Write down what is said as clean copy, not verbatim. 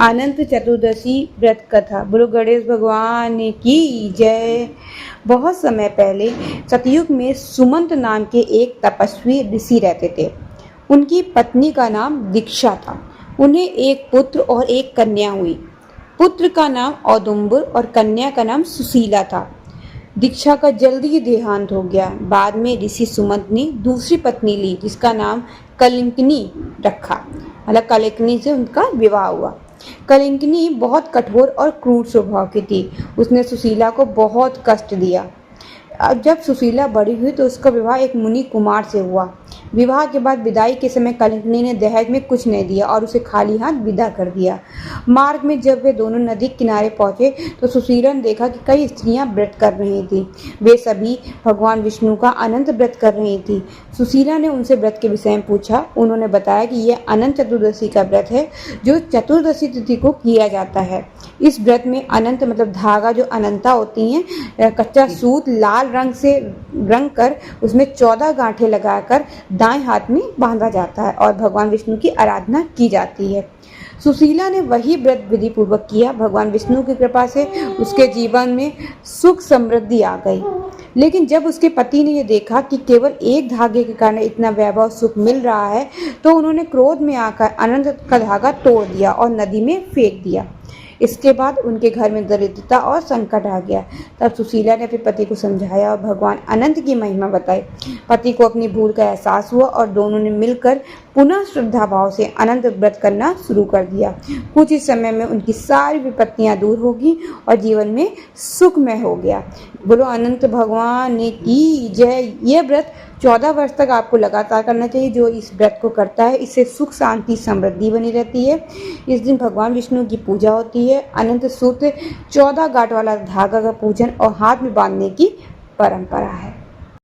अनंत चतुर्दशी व्रत कथा। बोलो गणेश भगवान की जय। बहुत समय पहले सतयुग में सुमंत नाम के एक तपस्वी ऋषि रहते थे। उनकी पत्नी का नाम दीक्षा था। उन्हें एक पुत्र और एक कन्या हुई। पुत्र का नाम औदुंबर और कन्या का नाम सुशीला था। दीक्षा का जल्दी ही देहांत हो गया। बाद में ऋषि सुमंत ने दूसरी पत्नी ली जिसका नाम कलिंकनी रखा। मतलब कलिंकनी से उनका विवाह हुआ। कलिंकनी बहुत कठोर और क्रूर स्वभाव की थी। उसने सुशीला को बहुत कष्ट दिया। अब जब सुशीला बड़ी हुई तो उसका विवाह एक मुनि कुमार से हुआ। विवाह के बाद विदाई के समय कलिंकनी ने दहेज में कुछ नहीं दिया और उसे खाली हाथ विदा कर दिया। मार्ग में जब वे दोनों नदी किनारे पहुंचे तो सुशीला ने देखा कि कई स्त्रियां व्रत कर रही थीं। वे सभी भगवान विष्णु का अनंत व्रत कर रही थीं। सुशीला ने उनसे व्रत के विषय में पूछा। उन्होंने बताया कि यह अनंत चतुर्दशी का व्रत है जो चतुर्दशी तिथि को किया जाता है। इस व्रत में अनंत मतलब धागा जो अनंता होती हैं, कच्चा सूत लाल रंग से रंग कर उसमें 14 गांठें लगाकर दाएं हाथ में बांधा जाता है और भगवान विष्णु की आराधना की जाती है। सुशीला ने वही व्रत विधि पूर्वक किया। भगवान विष्णु की कृपा से उसके जीवन में सुख समृद्धि आ गई। लेकिन जब उसके पति ने यह देखा कि केवल एक धागे के कारण इतना वैभव सुख मिल रहा है तो उन्होंने क्रोध में आकर अनंत का धागा तोड़ दिया और नदी में फेंक दिया। इसके बाद उनके घर में दरिद्रता और संकट आ गया। तब सुशीला ने अपने पति को समझाया और भगवान अनंत की महिमा बताई। पति को अपनी भूल का एहसास हुआ और दोनों ने मिलकर पुनः श्रद्धा भाव से अनंत व्रत करना शुरू कर दिया। कुछ ही समय में उनकी सारी विपत्तियां दूर होगी और जीवन में सुखमय हो गया। बोलो अनंत भगवान की जय। यह व्रत 14 वर्ष तक आपको लगातार करना चाहिए। जो इस व्रत को करता है इससे सुख शांति समृद्धि बनी रहती है। इस दिन भगवान विष्णु की पूजा होती है। अनंत सूत्र 14 गांठ वाला धागा का पूजन और हाथ में बांधने की परंपरा है।